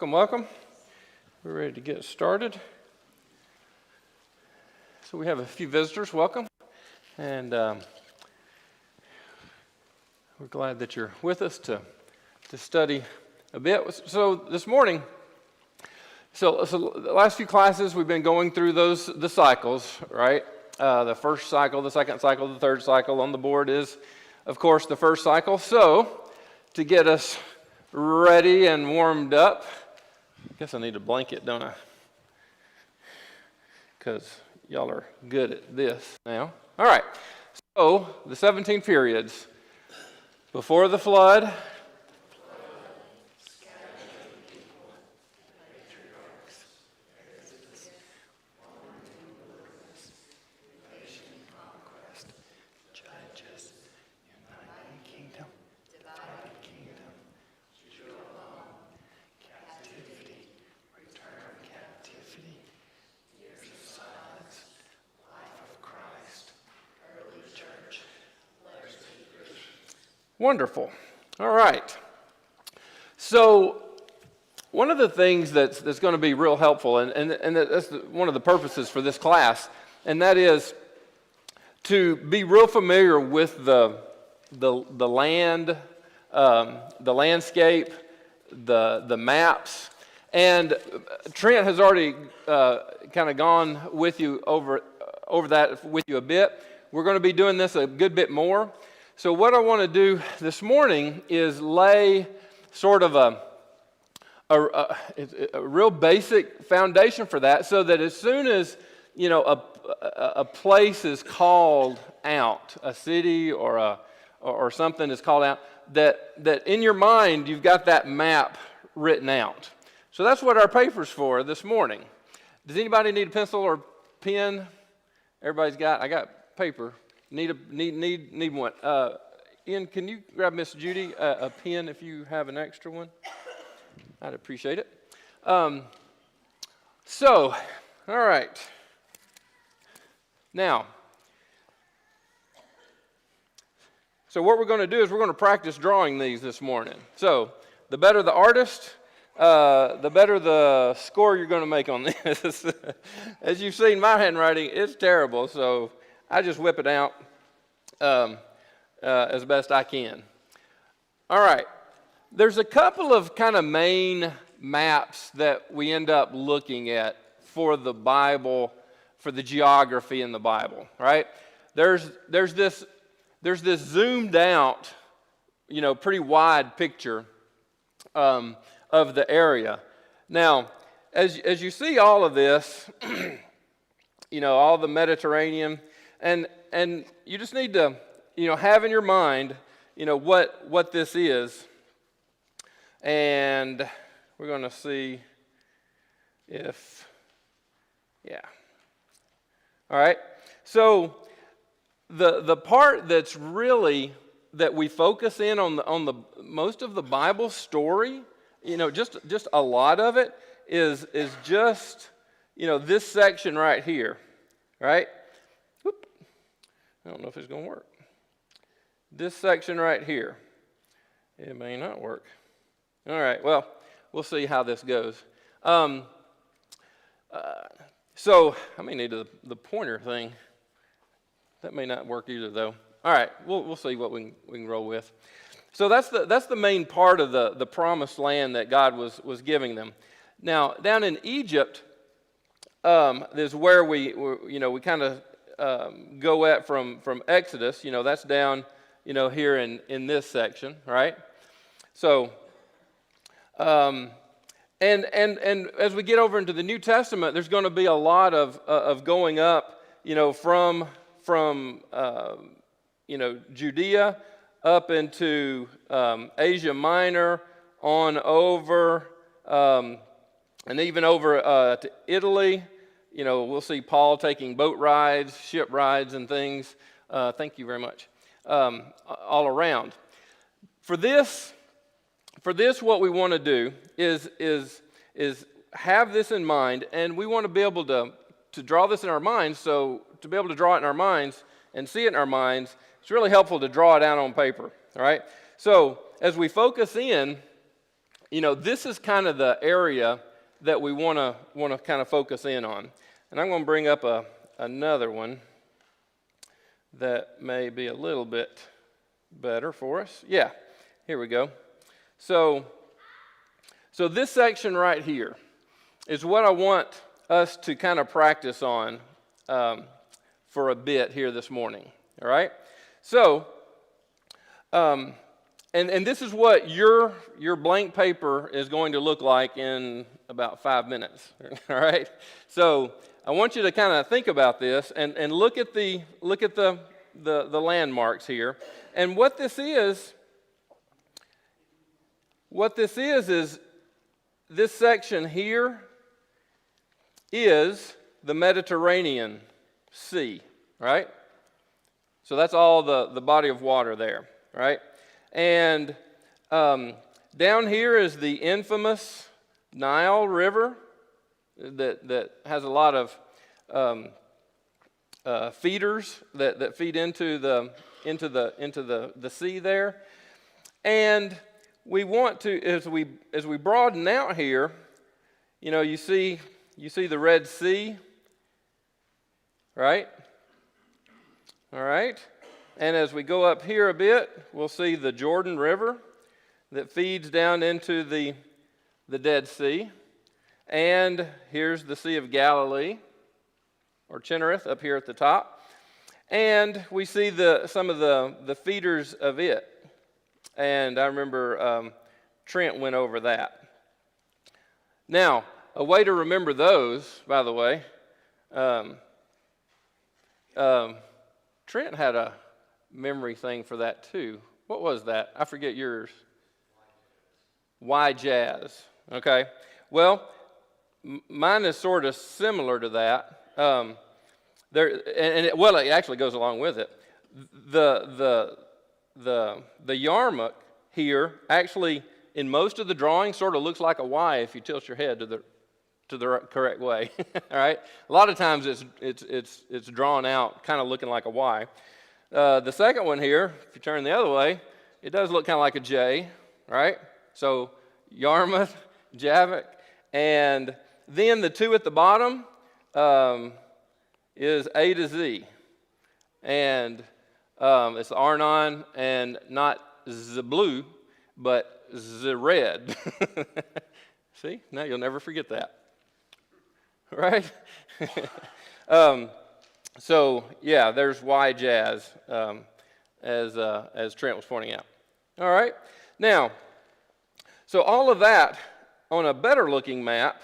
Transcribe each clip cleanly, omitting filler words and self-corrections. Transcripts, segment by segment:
Welcome, welcome. We're ready to get started. So we have a few visitors. Welcome. And we're glad that you're with us to study a bit. So this morning, so the last few classes we've been going through the cycles, right? The first cycle, the second cycle, the third cycle. On the board is, of course, the first cycle. So to get us ready and warmed up, I guess I need a blanket, don't I? Because y'all are good at this now. All right. So the 17 periods before the flood. Wonderful. All right. So one of the things that's going to be real helpful, and that's one of the purposes for this class, and that is to be real familiar with the land, the landscape, the maps. And Trent has already kind of gone with you over that with you a bit. We're going to be doing this a good bit more. So what I want to do this morning is lay sort of a real basic foundation for that, so that as soon as a place is called out, a city or something is called out, that in your mind you've got that map written out. So that's what our paper's for this morning. Does anybody need a pencil or pen? Everybody's got. I got paper. Need one. Ian, can you grab Miss Judy a pen if you have an extra one? I'd appreciate it. So, all right. Now, so what we're going to do is we're going to practice drawing these this morning. So, the better the artist, the better the score you're going to make on this. As you've seen, my handwriting is terrible, so I just whip it out as best I can. All right. There's a couple of kind of main maps that we end up looking at for the Bible, for the geography in the Bible, right? There's this zoomed out, pretty wide picture of the area. Now, as you see all of this, all the Mediterranean. And you just need to, have in your mind, what this is. And we're going to see if, All right. So the part that's really, that we focus in on the most of the Bible story, just a lot of it is just, this section right here, right? I don't know if it's going to work. This section right here. It may not work. All right, well, we'll see how this goes. So I may need the pointer thing. That may not work either, though. All right, we'll see what we can roll with. So that's the main part of the promised land that God was giving them. Now, down in Egypt, is where we kind of go at from Exodus. That's down here in this section, right? So and as we get over into the New Testament, there's going to be a lot of going up, from Judea up into Asia Minor, on over, and even over to Italy. We'll see Paul taking boat rides, ship rides, and things. Thank you very much. All around. For this, what we want to do is have this in mind, and we want to be able to draw this in our minds. So to be able to draw it in our minds and see it in our minds, it's really helpful to draw it out on paper. All right. So as we focus in this is kind of the area that we want to kind of focus in on. And I'm going to bring up another one that may be a little bit better for us. Yeah, here we go. So this section right here is what I want us to kind of practice on for a bit here this morning. All right? So, and this is what your blank paper is going to look like in about 5 minutes. All right? So I want you to kind of think about this and look at the landmarks here. And what this is this section here is the Mediterranean Sea, right? So that's all the body of water there, right? And down here is the infamous Nile River that has a lot of feeders that feed into the sea there. And we want to, as we broaden out here, you see the Red Sea, right? All right. And as we go up here a bit, we'll see the Jordan River that feeds down into the Dead Sea. And here's the Sea of Galilee, or Chinnereth, up here at the top. And we see some of the feeders of it. And I remember Trent went over that. Now, a way to remember those, by the way, Trent had a memory thing for that too. What was that? I forget yours. Why jazz? Okay. Well, mine is sort of similar to that. It actually goes along with it. The yarmulke here actually, in most of the drawings, sort of looks like a Y if you tilt your head to the correct way. All right. A lot of times it's drawn out, kind of looking like a Y. The second one here, if you turn the other way, it does look kind of like a J, right? So Yarmouth, Javik, and then the two at the bottom is A to Z, and it's Arnon, and not the blue, but the red. See, now you'll never forget that, right? So yeah, there's Y jazz, as Trent was pointing out. All right, now, so all of that on a better looking map,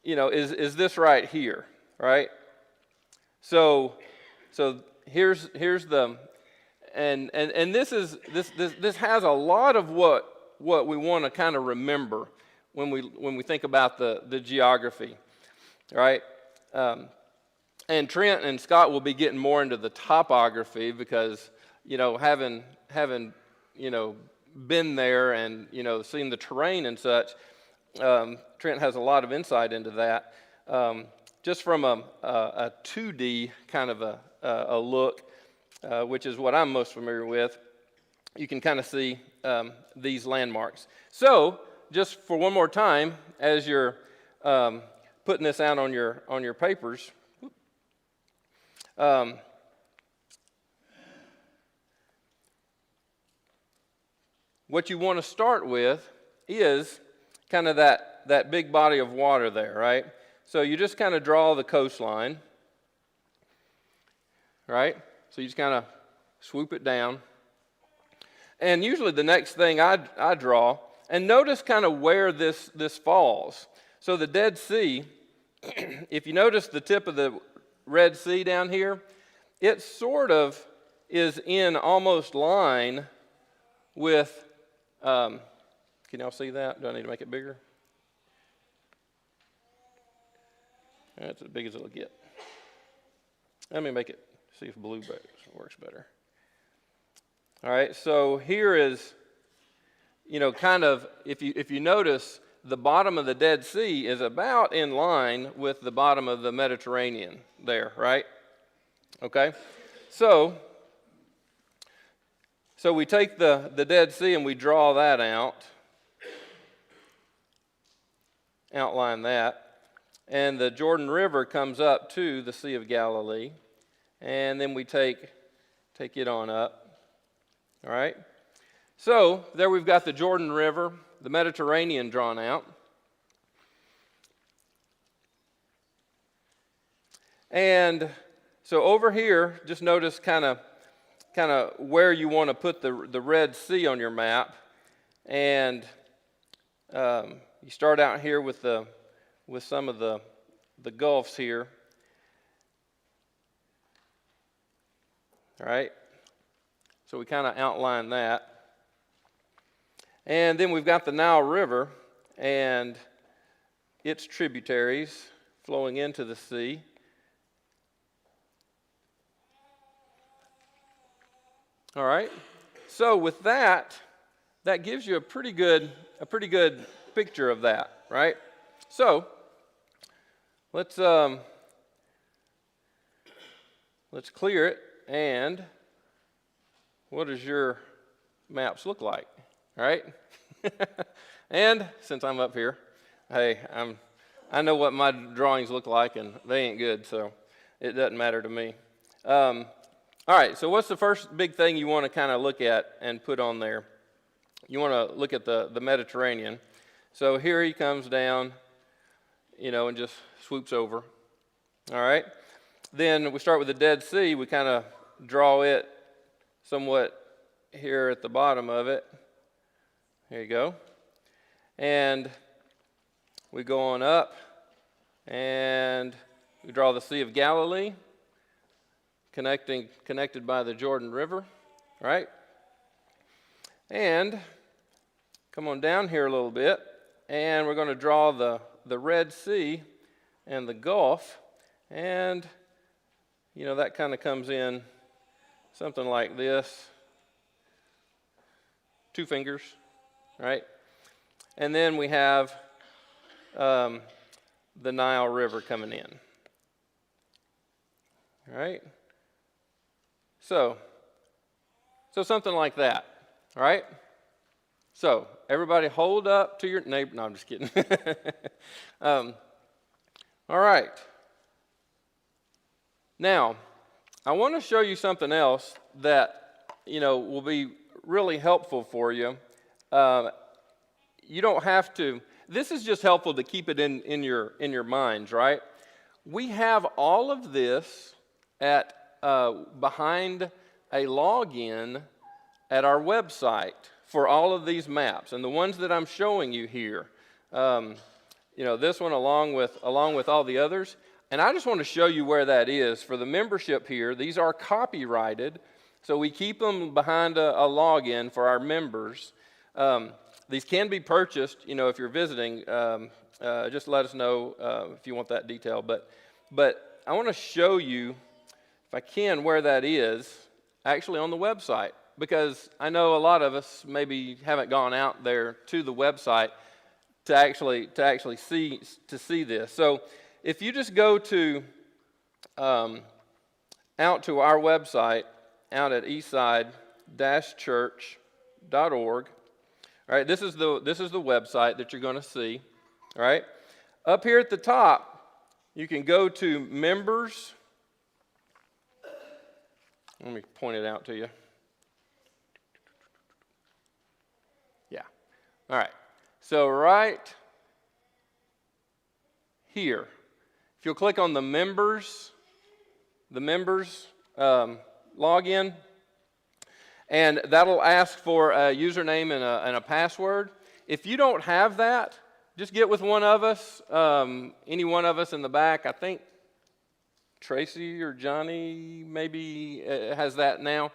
is this right here, right? So here's the, and this has a lot of what we want to kind of remember when we think about the geography, right? And Trent and Scott will be getting more into the topography because, having been there and, seen the terrain and such, Trent has a lot of insight into that. Just from a 2D kind of a look, which is what I'm most familiar with, you can kind of see these landmarks. So, just for one more time, as you're putting this out on your papers, what you want to start with is kind of that big body of water there, right? So you just kind of draw the coastline, right? So you just kind of swoop it down. And usually the next thing I draw, and notice kind of where this falls. So the Dead Sea, if you notice the tip of the Red Sea down here, it sort of is in almost line with, can y'all see that? Do I need to make it bigger? That's as big as it'll get. Let me make it, see if blue works better. All right, so here is, kind of, if you notice, the bottom of the Dead Sea is about in line with the bottom of the Mediterranean there, right? Okay, so we take the Dead Sea and we draw that out, outline that. And the Jordan River comes up to the Sea of Galilee. And then we take it on up. All right? So there we've got the Jordan River, the Mediterranean drawn out. And so over here, just notice kind of where you want to put the Red Sea on your map. And you start out here with some of the gulfs here. All right? So we kind of outline that. And then we've got the Nile River and its tributaries flowing into the sea. All right. So with that gives you a pretty good picture of that, right? So let's clear it. And what does your maps look like? All right? And since I'm up here, hey, I know what my drawings look like, and they ain't good, so it doesn't matter to me. All right, so what's the first big thing you want to kind of look at and put on there? You want to look at the Mediterranean. So here he comes down, and just swoops over. All right? Then we start with the Dead Sea. We kind of draw it somewhat here at the bottom of it. Here you go. And we go on up, and we draw the Sea of Galilee, connected by the Jordan River, right? And come on down here a little bit, and we're going to draw the Red Sea and the Gulf, and that kind of comes in something like this, 2 fingers, right? And then we have the Nile River coming in, all right? So something like that, all right? So everybody hold up to your neighbor. No, I'm just kidding. All right. Now, I want to show you something else that, will be really helpful for you. You don't have to. This is just helpful to keep it in your minds, right? We have all of this at behind a login at our website for all of these maps, and the ones that I'm showing you here. This one along with all the others. And I just want to show you where that is. For the membership here, these are copyrighted, so we keep them behind a login for our members. These can be purchased, if you're visiting. Just let us know if you want that detail. But I want to show you, if I can, where that is actually on the website, because I know a lot of us maybe haven't gone out there to the website to actually see this. So if you just go to out to our website, out at eastside-church.org. All right, this is the website that you're going to see. All right, up here at the top, you can go to members. Let me point it out to you. Yeah. All right. So right here, if you'll click on the members login, and that'll ask for a username and a password. If you don't have that, just get with one of us, any one of us in the back. I think Tracy or Johnny maybe has that now.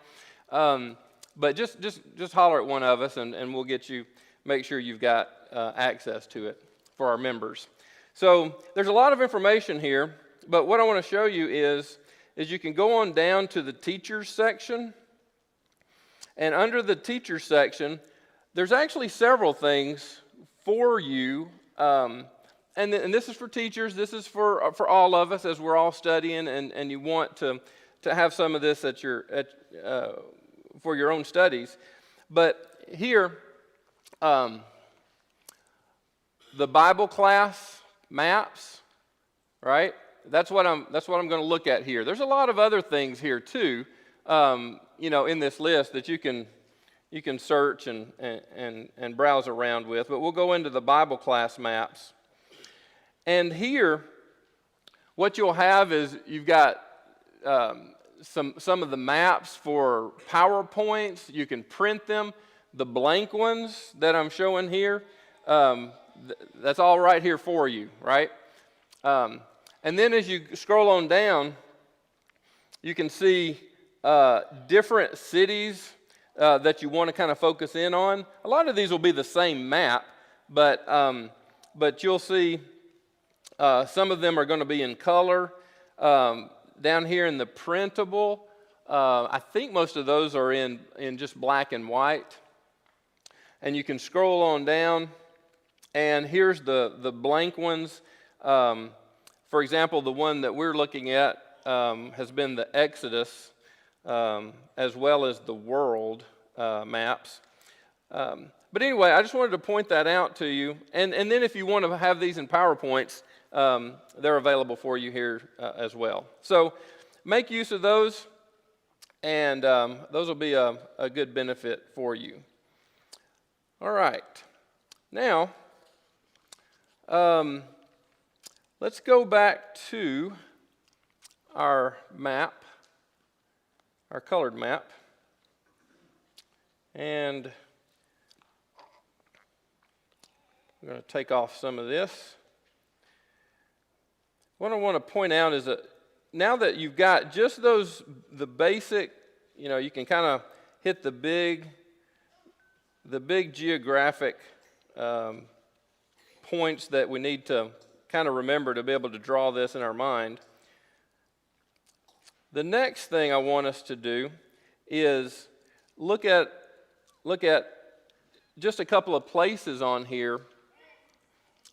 But just holler at one of us, and we'll make sure you've got access to it for our members. So there's a lot of information here, but what I want to show you is you can go on down to the teachers section, and under the teachers section, there's actually several things for you, and this is for teachers, this is for all of us as we're all studying, and you want to have some of this for your own studies. But here, the Bible class maps, right? That's what I'm going to look at here. There's a lot of other things here too, in this list that you can search and browse around with. But we'll go into the Bible class maps. And here, what you'll have is you've got some of the maps for PowerPoints. You can print them. The blank ones that I'm showing here, that's all right here for you, right? And then as you scroll on down, you can see different cities that you want to kind of focus in on. A lot of these will be the same map, but you'll see some of them are going to be in color. Down here in the printable, I think most of those are in just black and white. And you can scroll on down, and here's the blank ones. For example, the one that we're looking at has been the Exodus, as well as the world maps. But anyway, I just wanted to point that out to you. And then if you want to have these in PowerPoints, they're available for you here as well. So make use of those, and those will be a good benefit for you. All right. Now, let's go back to our map, our colored map. And I'm going to take off some of this. What I want to point out is that now that you've got just the basic, you can kind of hit the big geographic points that we need to kind of remember to be able to draw this in our mind. The next thing I want us to do is look at just a couple of places on here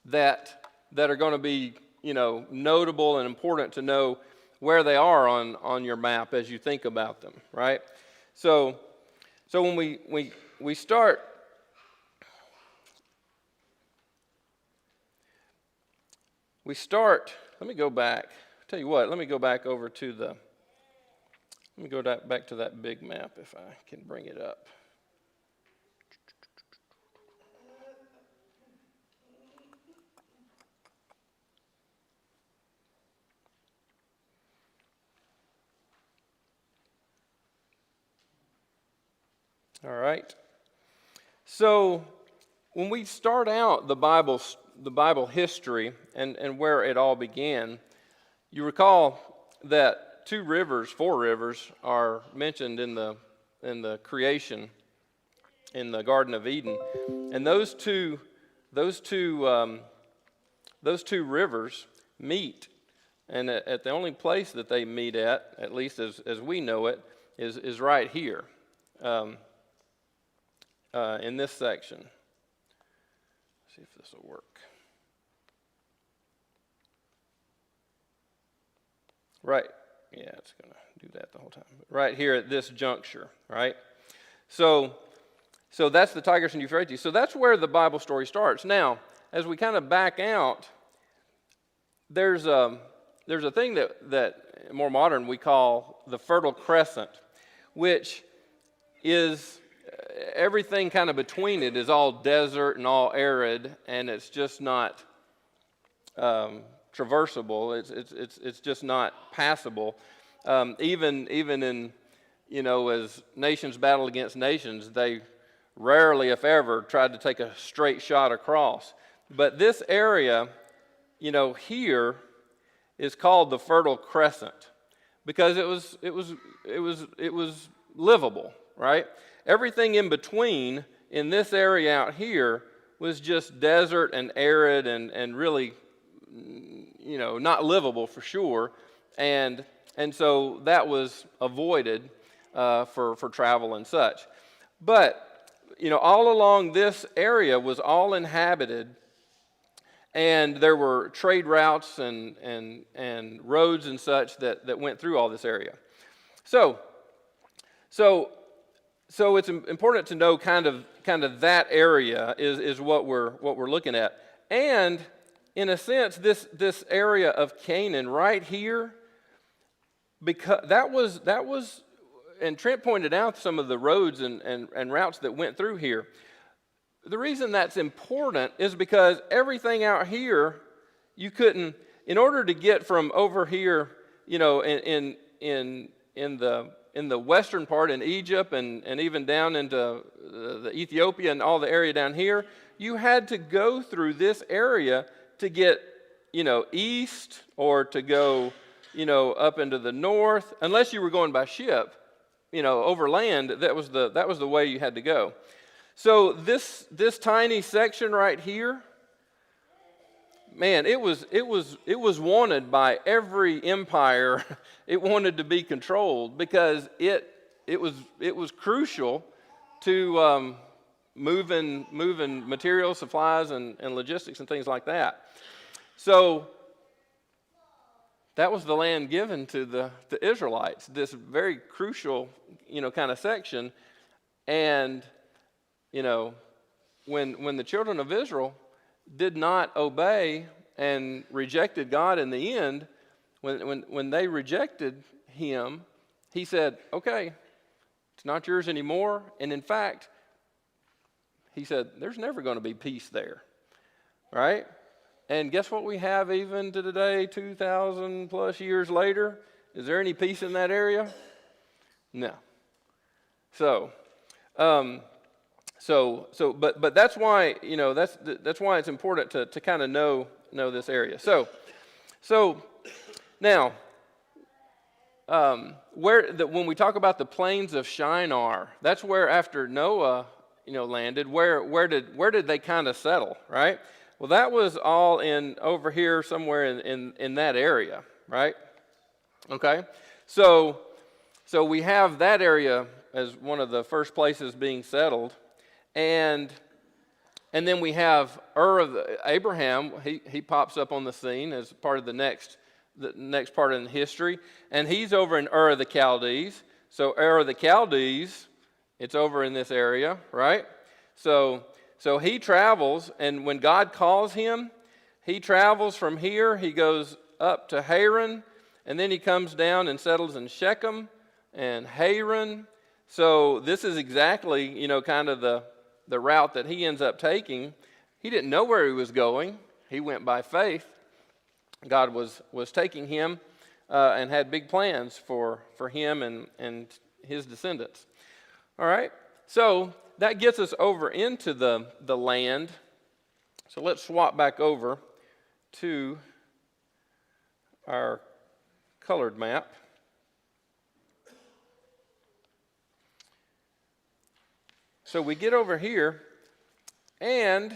that are going to be notable and important to know where they are on your map as you think about them, right? So when we start, let me go back. I'll tell you what, let me go back over to back to that big map if I can bring it up. All right. So when we start out the Bible history and where it all began, you recall that four rivers are mentioned in the creation in the Garden of Eden, and those two rivers meet, and at the only place that they meet at least as we know it, is right here. In this section. Let's see if this will work. Right. Yeah, it's going to do that the whole time. Right here at this juncture, right? So that's the Tigris and Euphrates. So that's where the Bible story starts. Now, as we kind of back out, there's a thing that more modern we call the Fertile Crescent, which is everything kind of between it is all desert and all arid, and it's just not traversable. It's just not passable. Even in as nations battle against nations, they rarely, if ever, tried to take a straight shot across. But this area, here is called the Fertile Crescent because it was livable, right? Everything in between in this area out here was just desert and arid and really, not livable for sure. And so that was avoided for travel and such. But, all along this area was all inhabited, and there were trade routes and roads and such that went through all this area. So it's important to know kind of that area is what we're looking at. And in a sense, this area of Canaan right here, because that was, and Trent pointed out some of the roads and routes that went through here. The reason that's important is because everything out here, you couldn't, in order to get from over here, in the western part in Egypt and even down into the Ethiopia and all the area down here, you had to go through this area to get, east or to go, up into the north, unless you were going by ship, over land. That was the way you had to go. So this tiny section right here, man, it was wanted by every empire. It wanted to be controlled because it was crucial to moving materials, supplies, and logistics and things like that. So that was the land given to the Israelites, this very crucial, kind of section. And, when the children of Israel did not obey and rejected God in the end, when they rejected him, he said, okay, it's not yours anymore. And in fact, he said, there's never going to be peace there, right? And guess what we have even to today, 2,000 plus years later? Is there any peace in that area? No. So, but that's why, that's why it's important to kind of know this area. So now, when we talk about the Plains of Shinar, that's where after Noah, landed. Where did they kind of settle, right? Well, that was all over here somewhere in that area, right? Okay, so we have that area as one of the first places being settled, and then we have Abraham. He pops up on the scene as part of the next part in history, and he's over in Ur of the Chaldees. So Ur of the Chaldees, it's over in this area, right? So he travels, and when God calls him, he travels from here. He goes up to Haran, and then he comes down and settles in Shechem and Haran. So this is exactly, kind of the route that he ends up taking. He didn't know where he was going. He went by faith. God was taking him and had big plans for him and his descendants. All right, so that gets us over into the land. So let's swap back over to our colored map. So we get over here, and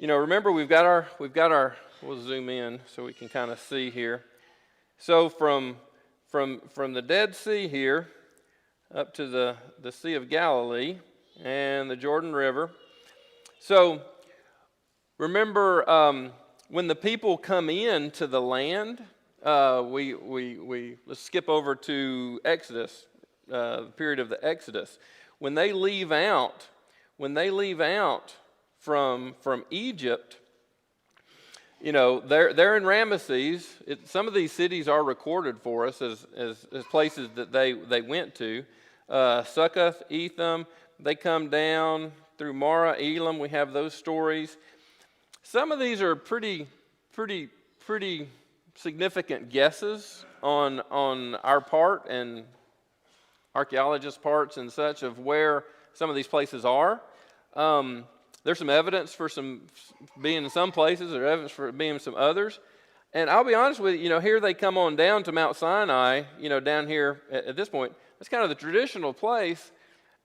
remember we've got our. We'll zoom in so we can kind of see here. So from the Dead Sea here up to the Sea of Galilee and the Jordan River. So remember when the people come into the land, let's skip over to Exodus, the period of the Exodus. When they leave out from Egypt, they're in Ramesses. Some of these cities are recorded for us as places that they went to. Succoth, Etham. They come down through Mara, Elam. We have those stories. Some of these are pretty significant guesses on our part and archaeologists' parts and such of where some of these places are. There's some evidence for some being in some places, there's evidence for being in some others. And I'll be honest with you, here they come on down to Mount Sinai, down here at this point. That's kind of the traditional place.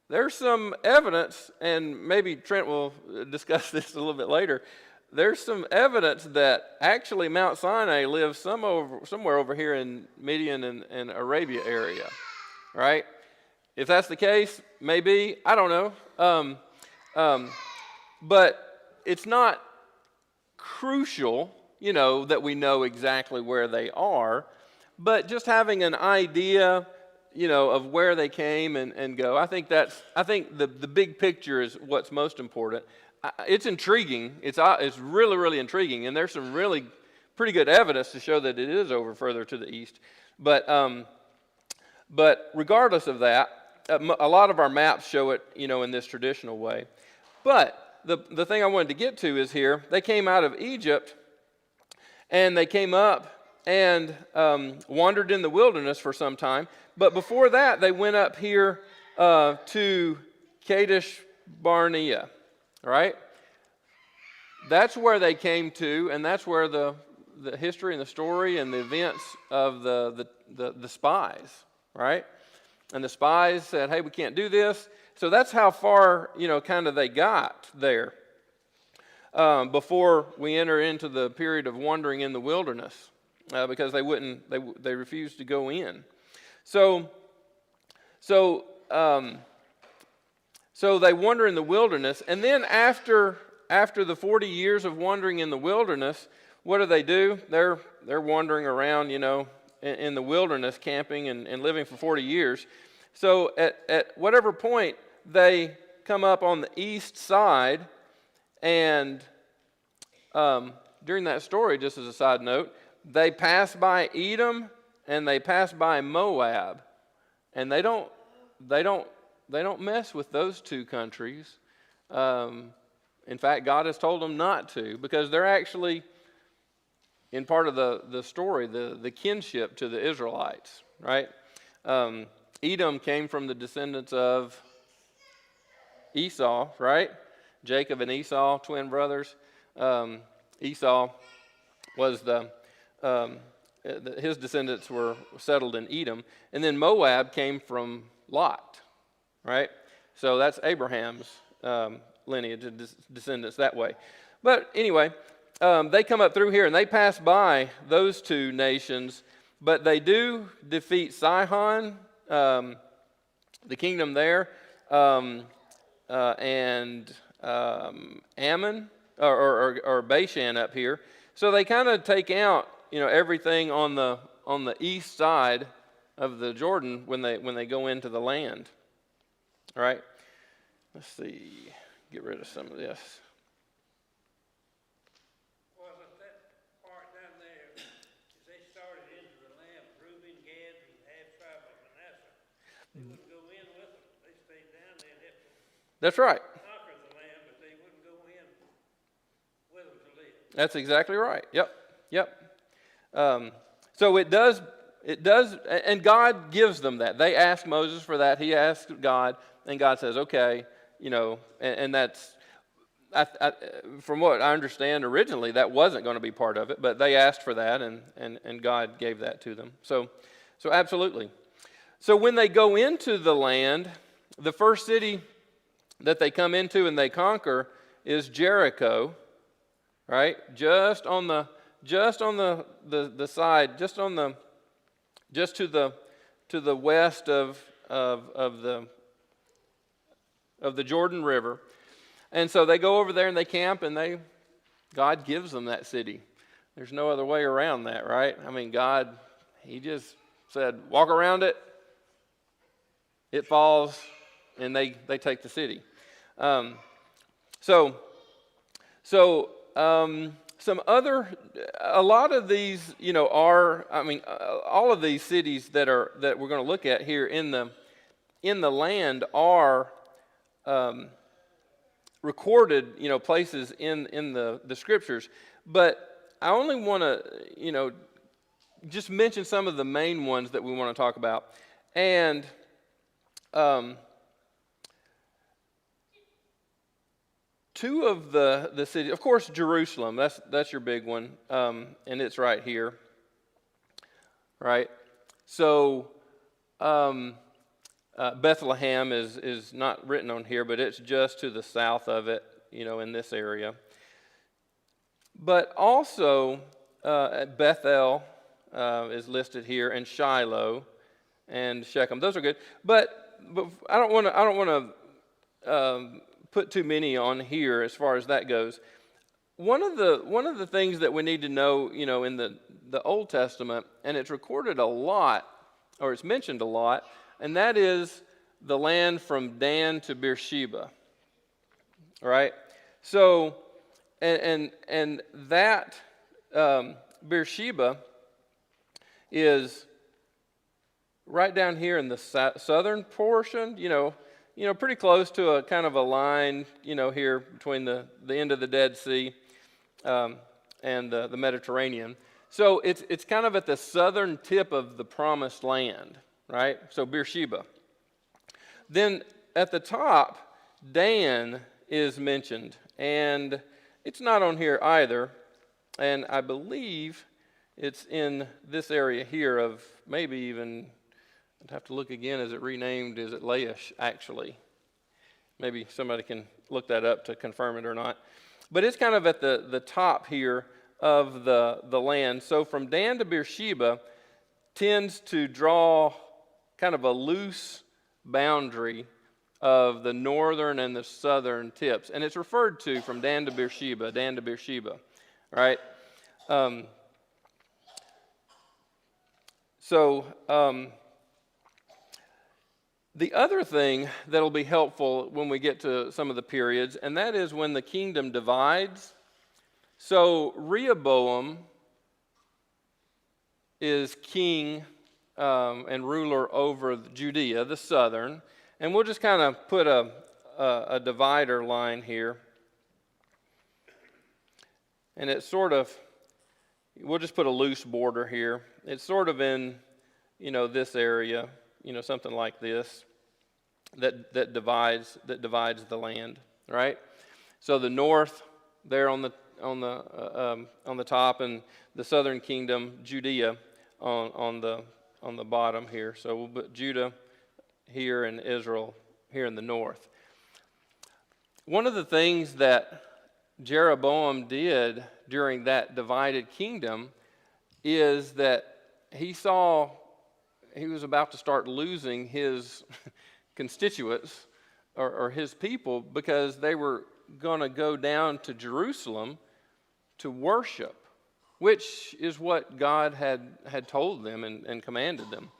There's some evidence, and maybe Trent will discuss this a little bit later. There's some evidence that actually Mount Sinai lives somewhere over here in Midian and Arabia area, right? If that's the case, maybe, I don't know. But it's not crucial, that we know exactly where they are, but just having an idea, of where they came and go. I think the big picture is what's most important. it's intriguing. It's really, really intriguing, and there's some really pretty good evidence to show that it is over further to the east. But regardless of that, a lot of our maps show it, in this traditional way. But the thing I wanted to get to is here, they came out of Egypt, and they came up and wandered in the wilderness for some time. But before that, they went up here to Kadesh Barnea, right? That's where they came to, and that's where the history and the story and the events of the spies, right? And the spies said, hey, we can't do this. So that's how far, kind of they got there before we enter into the period of wandering in the wilderness, because they refused to go in. So they wander in the wilderness, and then after the 40 years of wandering in the wilderness, what do? They're wandering around, in the wilderness, camping and living for 40 years. So at whatever point they come up on the east side, and during that story, just as a side note, they pass by Edom and they pass by Moab, and they don't mess with those two countries. In fact, God has told them not to, because they're actually, in part of the story, the kinship to the Israelites, right? Edom came from the descendants of Esau, right? Jacob and Esau, twin brothers. Esau was his descendants were settled in Edom, and then Moab came from Lot, right? So that's Abraham's lineage and descendants that way. But anyway, they come up through here and they pass by those two nations, but they do defeat Sihon, the kingdom there, and Ammon or Bashan up here. So they kind of take out, everything on the east side of the Jordan when they go into the land. All right. Let's see. Get rid of some of this. Wasn't that part down there, as they started into the land, Reuben, Gad, and half tribe of Manasseh, they wouldn't go in with them. They stayed down there and had to That's right. conquer the land, but they wouldn't go in with them to live. That's exactly right. Yep. So it does, and God gives them that. They ask Moses for that. He asks God, and God says, okay, and that's, from what I understand originally, that wasn't going to be part of it, but they asked for that, and God gave that to them. So absolutely. So when they go into the land, the first city that they come into and they conquer is Jericho, right? Just on the side, just to the west of the Jordan River. And so they go over there and they camp, and God gives them that city. There's no other way around that, right? I mean, God, He just said, walk around it. It falls, and they take the city. A lot of these, all of these cities that we're going to look at here in the land are recorded, places in the scriptures. But I only want to, just mention some of the main ones that we want to talk about. And two of the cities, of course, Jerusalem, that's your big one, and it's right here, right? So Bethlehem is not written on here, but it's just to the south of it, in this area. But also Bethel is listed here, and Shiloh and Shechem. Those are good, but I don't want to put too many on here as far as that goes. One of the things that we need to know, in the Old Testament, and it's recorded a lot, or it's mentioned a lot, and that is the land from Dan to Beersheba, right? So, and that Beersheba is right down here in the southern portion, pretty close to a kind of a line, here between the end of the Dead Sea and the Mediterranean. So it's kind of at the southern tip of the promised land, right? So Beersheba. Then at the top, Dan is mentioned, and it's not on here either, and I believe it's in this area here of maybe even, I'd have to look again, is it renamed, is it Laish actually? Maybe somebody can look that up to confirm it or not. But it's kind of at the top here of the land. So from Dan to Beersheba tends to draw kind of a loose boundary of the northern and the southern tips. And it's referred to from Dan to Beersheba, right? The other thing that'll be helpful when we get to some of the periods, and that is when the kingdom divides. So Rehoboam is king and ruler over Judea, the southern, and we'll just kind of put a divider line here. And it's sort of, we'll just put a loose border here. It's sort of in, this area, something like this, that divides the land, right? So the north there on the top, and the southern kingdom, Judea, on the bottom here. So we'll put Judah here and Israel here in the north. One of the things that Jeroboam did during that divided kingdom is that he saw he was about to start losing his constituents or his people, because they were going to go down to Jerusalem to worship, which is what God had told them and commanded them.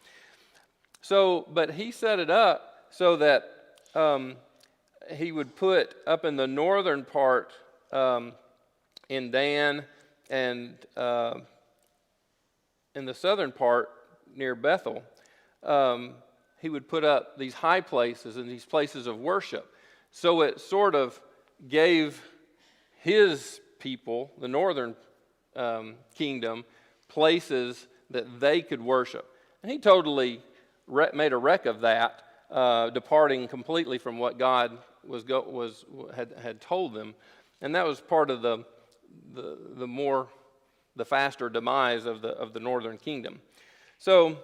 So, but he set it up so that he would put up in the northern part in Dan, and in the southern part near Bethel, he would put up these high places and these places of worship. So it sort of gave his people, the northern kingdom, places that they could worship. And he totally made a wreck of that, departing completely from what God had told them. And that was part of the faster demise of the northern kingdom. So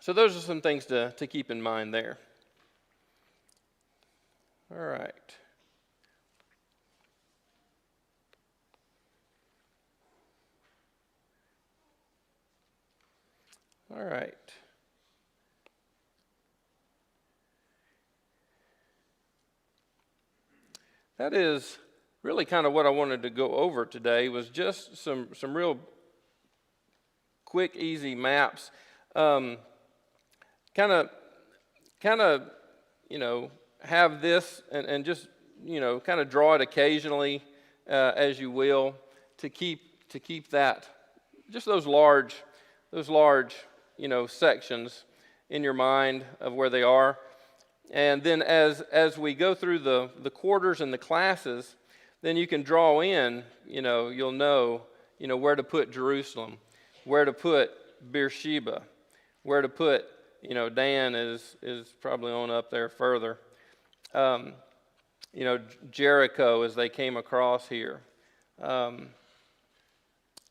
those are some things to keep in mind there. All right. All right. That is really kind of what I wanted to go over today, was just some real quick, easy maps. Kind of, have this and just, kind of draw it occasionally as you will, to keep that, just those large, sections in your mind of where they are. And then as we go through the quarters and the classes, then you can draw in, you'll know, where to put Jerusalem, where to put Beersheba, where to put, Dan is probably on up there further. Jericho as they came across here.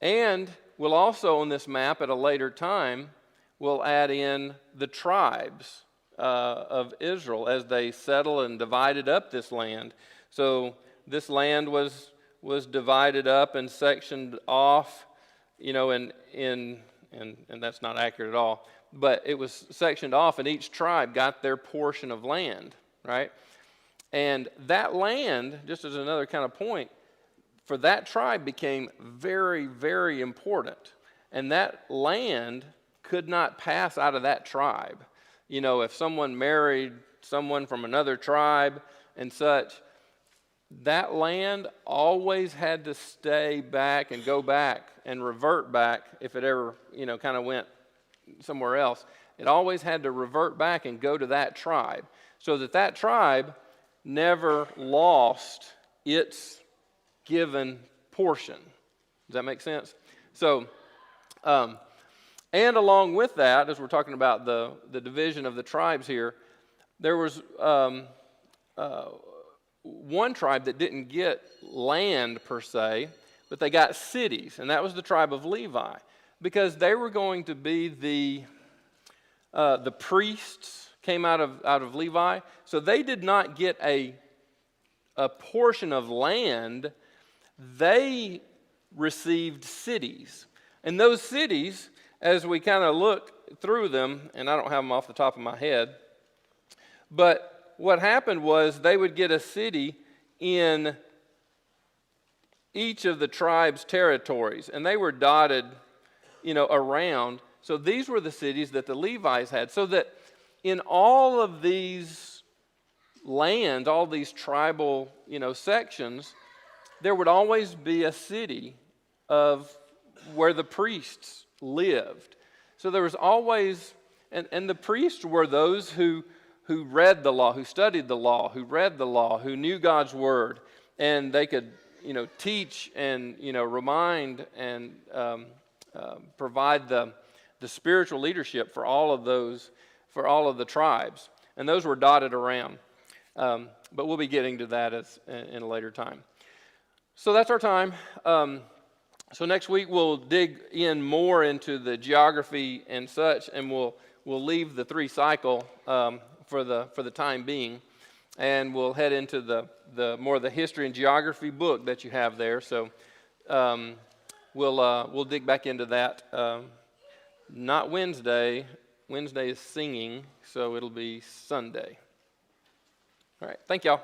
And we'll also on this map at a later time, we'll add in the tribes of Israel as they settle and divided up this land. So this land was divided up and sectioned off, and that's not accurate at all, but it was sectioned off, and each tribe got their portion of land, right? And that land, just as another kind of point, for that tribe became very, very important. And that land could not pass out of that tribe. If someone married someone from another tribe and such, that land always had to stay back and go back and revert back if it ever, kind of went somewhere else. It always had to revert back and go to that tribe so that that tribe never lost its given portion. Does that make sense? So, and along with that, as we're talking about the division of the tribes here, there was one tribe that didn't get land per se, but they got cities, and that was the tribe of Levi, because they were going to be the priests came out of Levi, so they did not get a portion of land. They received cities, and those cities, as we kind of look through them, and I don't have them off the top of my head, but what happened was they would get a city in each of the tribe's territories, and they were dotted, around. So these were the cities that the Levites had, so that in all of these lands, all these tribal, sections, there would always be a city of where the priests lived. So there was always, and the priests were those who read the law, who studied the law, who read the law, who knew God's word, and they could, teach and, remind and provide the spiritual leadership for all of the tribes. And those were dotted around. But we'll be getting to that in a later time. So that's our time. So next week we'll dig in more into the geography and such, and we'll leave the 3 cycle for the time being, and we'll head into the more the history and geography book that you have there. So we'll dig back into that. Not Wednesday. Wednesday is singing, so it'll be Sunday. All right. Thank y'all.